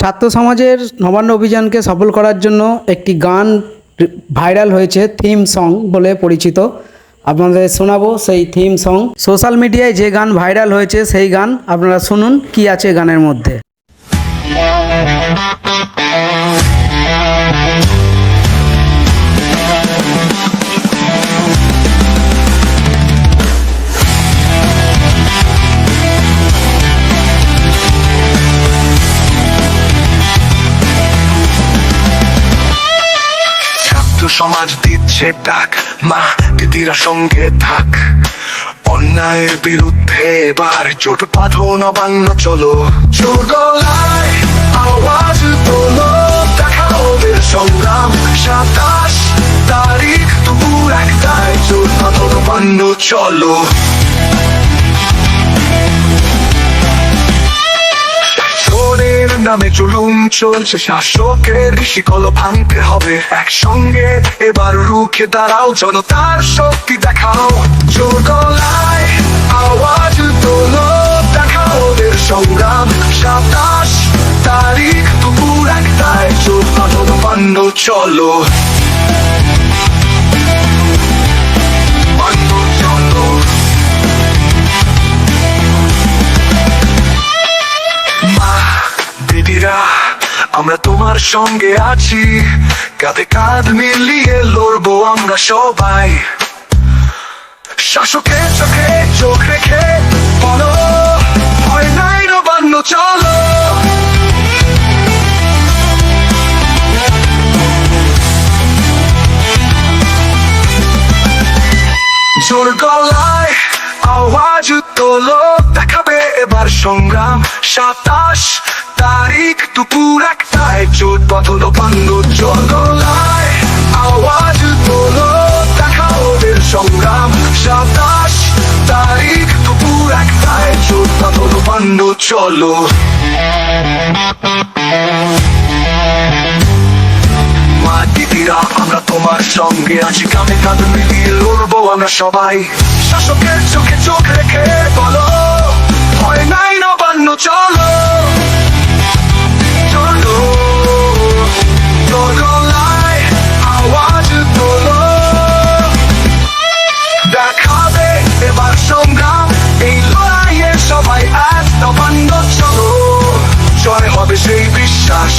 ছাত্র সমাজের নবান্ন অভিযানকে সফল করার জন্য একটি গান ভাইরাল হয়েছে, থিম সং বলে পরিচিত। আপনাদের শোনাবো সেই থিম সং। সোশ্যাল মিডিয়ায় যে গান ভাইরাল হয়েছে সেই গান আপনারা শুনুন কি আছে গানের মধ্যে। সমাজ দিচ্ছে ডাক, মা দিদিরা সঙ্গে থাক, অন্যায়ের বিরুদ্ধে এবার জোট বাঁধো, নবান্ন চলো, জোর গলায় আওয়াজ তোলো, দেখা ওদের সংগ্রাম। 27 তারিখ দুপুর 1টায় জোট বাঁধো, নবান্ন চলো। নামে জুলুম চলছে, শাসকের শিকল ভাঙতে হবে একসঙ্গে, এবার রুখে দাঁড়াও, জনতার শক্তি দেখাও, জোর গলায় আওয়াজ তোলো, দেখাও ওদের সংগ্রাম। 27 তারিখ দুপুর 1টায় জোট বাঁধো, নবান্ন চলো, নবান্ন চলো। দিদিরা আমরা তোমার সঙ্গে আছি, কাঁধে কাঁধ মিলিয়ে লড়বো আমরা সবাই। শাসকের চোখে চোখ রেখে বলো, ভয় নাই, নবান্ন চলো। জোর গলায় আওয়াজ তোলো, দেখাবে এবার সংগ্রাম। 27 তারিখ দুপুর 1টায় জোট বাঁধো, নবান্ন চলো, গলায় আওয়াজ তোলো, দেখাও ওদের সংগ্রাম। 27 তারিখ দুপুর 1টায় জোট বাঁধো, নবান্ন চলো। মা দিদিরা আমরা তোমার সঙ্গে আছি, কাঁধে কাঁধ মিলিয়ে লড়বো আমরা সবাই। শাসকের চোখে চোখ রেখে বলো, ভয় নাই, নবান্ন চলো, চলো। জোর গলায় আওয়াজ তোলো, দেখাবে এবার সংগ্রাম, এই লড়াইয়ে সবাই এক, নবান্ন চলো, জয় হবে সেই বিশ্বাস।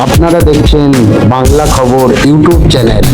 আপনারা দেখছেন বাংলা খবর ইউটিউব চ্যানেল।